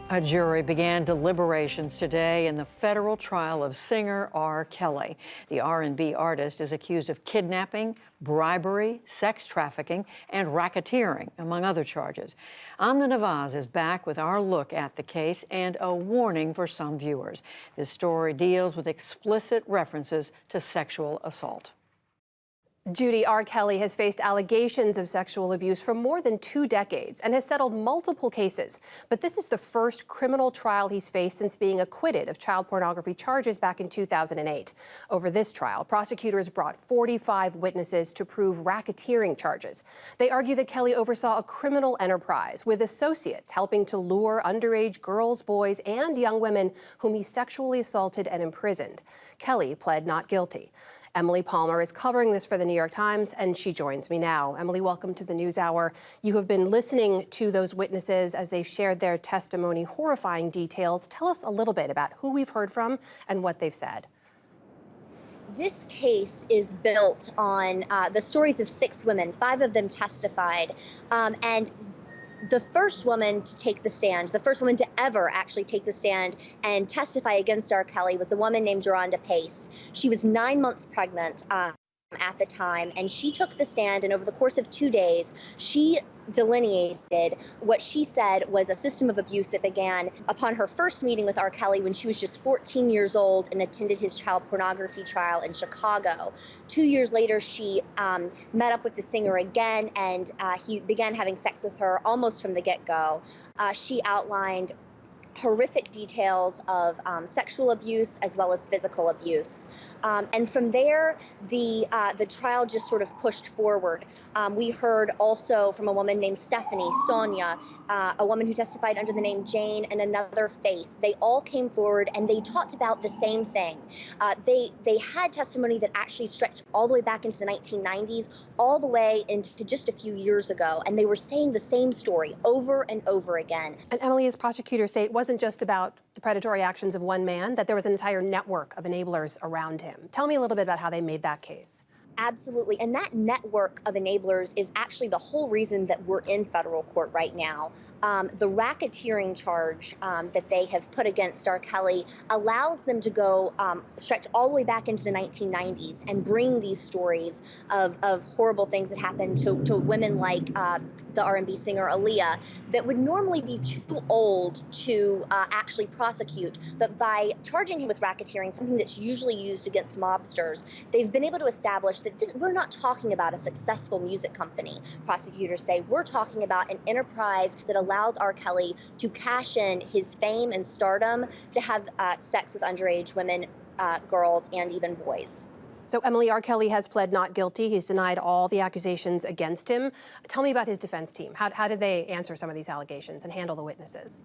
A jury began deliberations today in the federal trial of singer R. Kelly. The R&B artist is accused of kidnapping, bribery, sex trafficking, and racketeering, among other charges. Amna Nawaz is back with our look at the case and a warning for some viewers. This story deals with explicit references to sexual assault. Judy, R. Kelly has faced allegations of sexual abuse for more than 2 decades and has settled multiple cases. But this is the first criminal trial he's faced since being acquitted of child pornography charges back in 2008. Over this trial, prosecutors brought 45 witnesses to prove racketeering charges. They argue that Kelly oversaw a criminal enterprise with associates helping to lure underage girls, boys, and young women whom he sexually assaulted and imprisoned. Kelly pled not guilty. Emily Palmer is covering this for the New York Times, and she joins me now. Emily, welcome to the NewsHour. You have been listening to those witnesses as they've shared their testimony, horrifying details. Tell us a little bit about who we've heard from and what they've said. This case is built on the stories of 6 women. 5 of them testified, and the first woman to take the stand, the first woman to ever actually take the stand and testify against R. Kelly, was a woman named Joronda Pace. She was 9 months pregnant at the time, and she took the stand, and over the course of 2 days, she delineated what she said was a system of abuse that began upon her first meeting with R. Kelly when she was just 14 years old and attended his child pornography trial in Chicago. 2 years later, she met up with the singer again, and he began having sex with her almost from the get-go. She outlined horrific details of sexual abuse as well as physical abuse. And from there, the trial just sort of pushed forward. We heard also from a woman named Stephanie, Sonia, a woman who testified under the name Jane, and another Faith. They all came forward and they talked about the same thing. They had testimony that actually stretched all the way back into the 1990s, all the way into just a few years ago. And they were saying the same story over and over again. And Emily, as prosecutors say, it wasn't just about the predatory actions of one man, that there was an entire network of enablers around him. Tell me a little bit about how they made that case. Absolutely. And that network of enablers is actually the whole reason that we're in federal court right now. The racketeering charge that they have put against R. Kelly allows them to go stretch all the way back into the 1990s and bring these stories of horrible things that happened to women like the R&B singer Aaliyah that would normally be too old to actually prosecute. But by charging him with racketeering, something that's usually used against mobsters, they've been able to establish that we're not talking about a successful music company. Prosecutors say we're talking about an enterprise that allows R. Kelly to cash in his fame and stardom to have sex with underage women, girls, and even boys. So, Emily, R. Kelly has pled not guilty. He's denied all the accusations against him. Tell me about his defense team. How did they answer some of these allegations and handle the witnesses?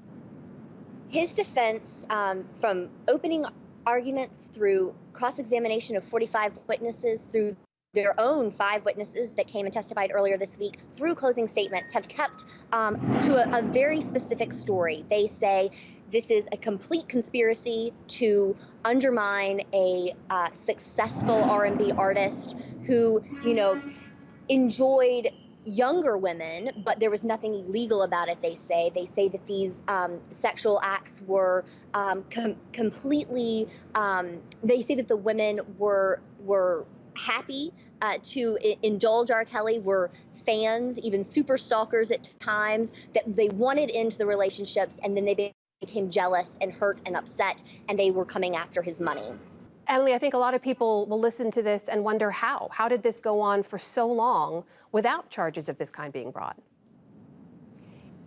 His defense, from opening arguments through cross-examination of 45 witnesses, through their own 5 witnesses that came and testified earlier this week, through closing statements, have kept to a very specific story. They say this is a complete conspiracy to undermine a successful R&B artist who, enjoyed younger women, but there was nothing illegal about it, they say. They say that these sexual acts were completely, they say that the women were happy to indulge R. Kelly, were fans, even super stalkers at times, that they wanted into the relationships, and then they became jealous and hurt and upset, and they were coming after his money. Emily, I think a lot of people will listen to this and wonder how. How did this go on for so long without charges of this kind being brought?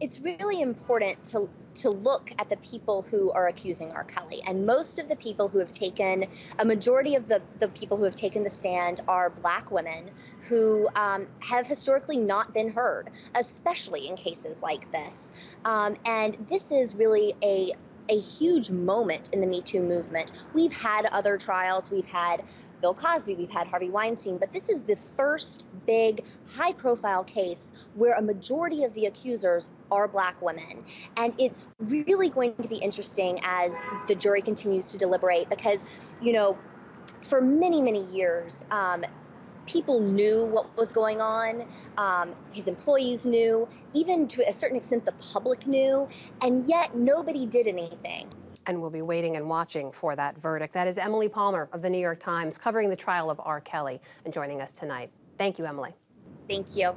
It's really important to look at the people who are accusing R. Kelly. And most of the people who have taken, a majority of the people who have taken the stand are Black women who have historically not been heard, especially in cases like this. And this is really a huge moment in the Metoo movement. We've had other trials. We've had Bill Cosby, we've had Harvey Weinstein, but this is the first big, high-profile case where a majority of the accusers are Black women. And it's really going to be interesting as the jury continues to deliberate because, for many, many years, People knew what was going on. His employees knew, even to a certain extent, the public knew, and yet nobody did anything. And we'll be waiting and watching for that verdict. That is Emily Palmer of the New York Times covering the trial of R. Kelly and joining us tonight. Thank you, Emily. Thank you.